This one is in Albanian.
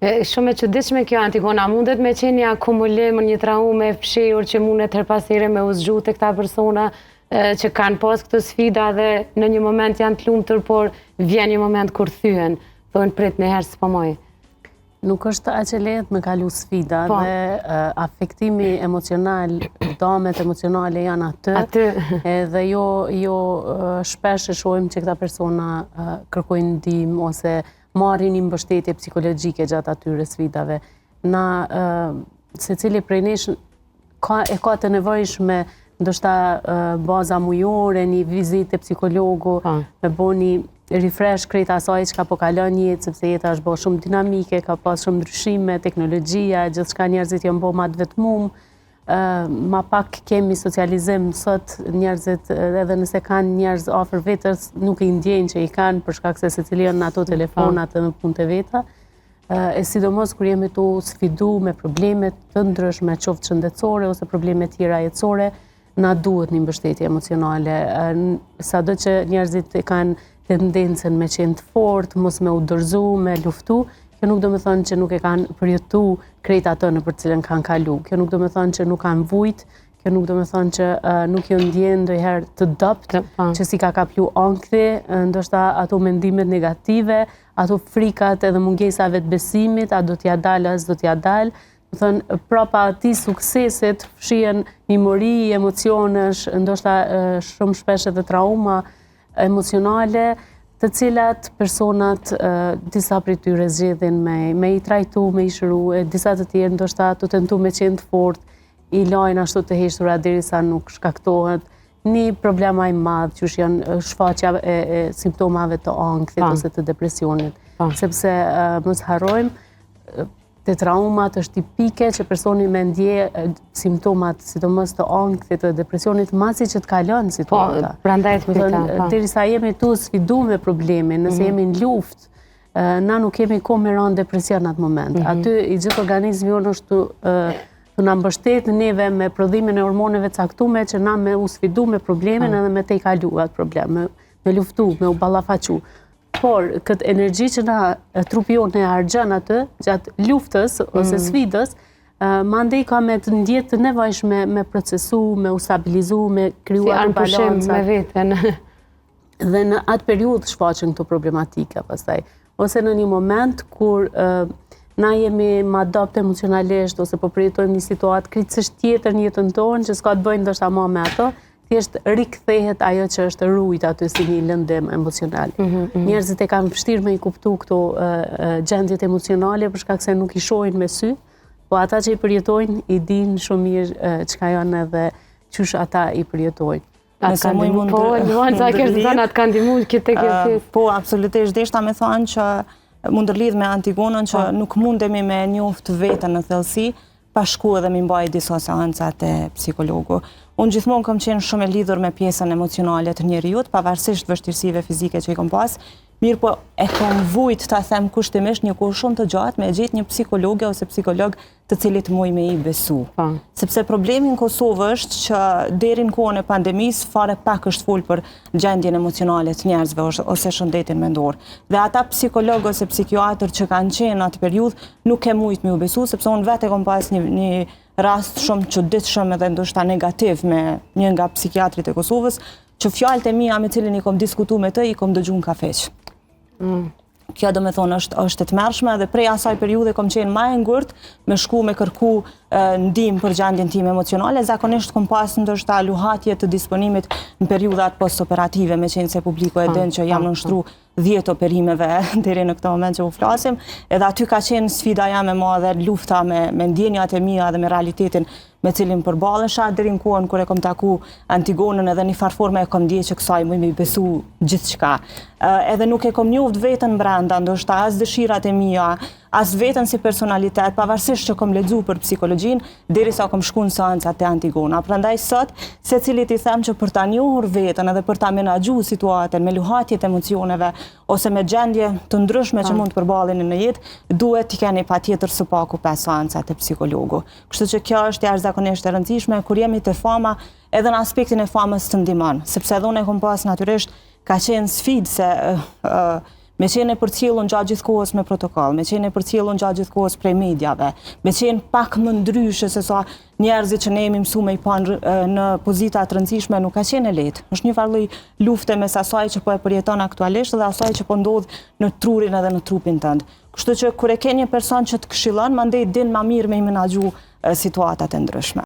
Shumë e çuditshme kjo, Antigona, mundet me qenë një akumulim, një traumë e fshehur që mundet her pas here me u zgju te këta persona që kanë pas këtë sfida dhe në një moment janë të lumtur, por vjen një moment kur thyhen, thonë prit një herë s'po moj. Nuk është aq e lehtë me kalu sfida dhe afektimi emocional, damet emocionale janë aty. Edhe jo shpesh e shohim që këta persona kërkojnë ndihmë ose marrin një mbështetje psikologjike gjatë atyre sfidave. Na secili prej nesh ka të nevojshme ndoshta baza mujore, një vizitë psikologu, me bo një refresh krejt asaj që ka po kalon jetë, sepse jeta është bo shumë dinamike, ka pas shumë ndryshime, teknologjia, gjithçka njerëzit janë bo ma të vetmuar, ma pak kemi socializim sot, njerëzit edhe nëse kanë njerëz afër vetës, nuk i ndjejnë që i kanë për shkak se secili janë në ato telefonat dhe në punë të veta. E sidomos kur jemi tu sfidu me problemet të ndryshme, qoftë shëndetësore ose probleme tjera jetësore, na duhet një mbështetje emocionale. Sado që njerëzit kanë tendencën me qenë të fortë, mos me u dorëzu, me luftu, kjo nuk do me thonë që nuk e kanë përjetu krejt ato në për cilën kanë kalu. Kjo nuk do me thonë që nuk kanë vujt, kjo nuk do me thonë që nuk jo ndjenë ndonjëherë të dopt, që si ka kaplu ankthi, ndoshta ato mendimet negative, ato frikat edhe mungesave të besimit, a do t'ja dalë, as do t'ja dalë. Më thonë, prapa ati suksesit, fshihen mimori, emocionesh, ndoshta shumë shpesh edhe trauma emocionale, të cilat personat disa prej tyre zgjedhin me i trajtu, me i shëru, disa të tjerë ndoshta të tentu me qenë të fort, i lajnë ashtu të heshtura derisa nuk shkaktohet një problema i madh, që janë shfaqja e simptomave të ankthit ose të depresionit. Sepse mos harrojmë, te traumat është tipike që personi me ndje simptomat, sidomos të ankthit dhe depresionit, masi që të kalon situata. Prandaj të thënë, derisa jemi tu sfidu me problemin, nëse jemi në luftë, na nuk kemi kohë me ranë depresion në atë moment. Aty i gjithë organizmi jonë është të na mbështet neve me prodhimin e hormoneve caktume që na me u sfidu me problemin edhe me te i kalu atë problem, me luftu, me u ballafaqu. Por këtë energji që na trupi jonë e harxhon atë gjatë luftës ose sfidës, mandej ka me të ndjetë të nevojshme me procesu, me u stabilizu, me krijuar balanca. Me veten. Dhe në atë periudhë shfaqen këto problematika pastaj. Ose në një moment kur na jemi ma adopt emocionalisht ose po përjetojmë një situatë kritikisht tjetër në jetën tonë që s'ka të bëjë ndoshta më me ato, thjesht rikthehet ajo që është rujt aty si një lëndëm emocional. Njerëzit e kanë vështirë me i kuptu këto gjendjet emocionale për shkak se nuk i shohin me sy, po ata që i përjetojnë i dinë shumë mirë çka janë edhe qysh ata i përjetojnë. Luanca Kerzana të kanë ndihmuar këtë kërkesë. Po, absolutisht, deshta me thonë që mund të lidh me Antigonën që nuk mundemi me njoftë veten në thellësi pa shku edhe mi mbaj disa seanca te psikologu. Unë gjithmonë kam qenë shumë e lidhur me pjesën emocionale të njerëzit, pavarësisht vështirësive fizike që i kam pas, mirë po e kam vujt ta them kushtimisht një kohë shumë të gjatë me gjetë një psikologe ose psikolog të cilit muj me i besu. Sepse problemi në Kosovë është që deri në kohën e pandemisë fare pak është fol për gjendjen emocionale të njerëzve ose shëndetin mendor. Dhe ata psikolog ose psikiatër që kanë qenë atë periudhë nuk e mujt me u besu, sepse unë vetë kam pas një rast shumë çuditshëm edhe ndoshta negativ me një nga psikiatrit e Kosovës, që fjalët e mia me cilin i kom diskutu me të, i kom dëgju në kafeq. Kjo do me thonë është e tmerrshme dhe prej asaj periudhe kom qenë më e ngurtë me shku me kërku ndihmë për gjendjen time emocionale. Zakonisht kom pas ndoshta luhatje të disponimit në periudhat postoperative, me qenë se publiku e din që jam nënshtru 10 operimeve deri në këtë moment që u flasim, edhe aty ka qenë sfida jam e madhe, lufta me ndjenjat e mia dhe me realitetin me cilin përballesha deri në kohën kur e kom taku Antigonën edhe një farforme e kom ndje që kësaj më i besu gjithçka. Edhe nuk e kom njoft veten brenda, ndoshta as dëshirat e mia, as veten si personalitet, pavarësisht që kom lexuar për psikologjinë, derisa kom shkuar në seanca te Antigona. Prandaj sot secilit i them që për ta njohur veten edhe për ta menaxhuar situatën me luhatjet emocioneve ose me gjendje të ndryshme që mund të përballeni në jetë, duhet t'i keni patjetër së paku 5 seanca te psikologu. Kështu që kjo është jashtëzakonisht e rëndësishme kur jemi te fama, edhe në aspektin e famës të ndihmon, sepse edhe unë kom pas natyrisht ka qenë sfidë se me qenë e përcjellur gjatë gjithë kohës me protokoll, me qenë e përcjellur gjatë gjithë kohës prej mediave, me qenë pak më ndryshe se sa njerëzit që ne jemi mësuar me i pa në pozita të rëndësishme nuk ka qenë e lehtë. Është një farë lufte mes asaj që po e përjeton aktualisht dhe asaj që po ndodh në trurin edhe në trupin tënd. Kështu që kur e ke një person që të këshillon, mandej din më mirë me i menaxhu situatat e ndryshme.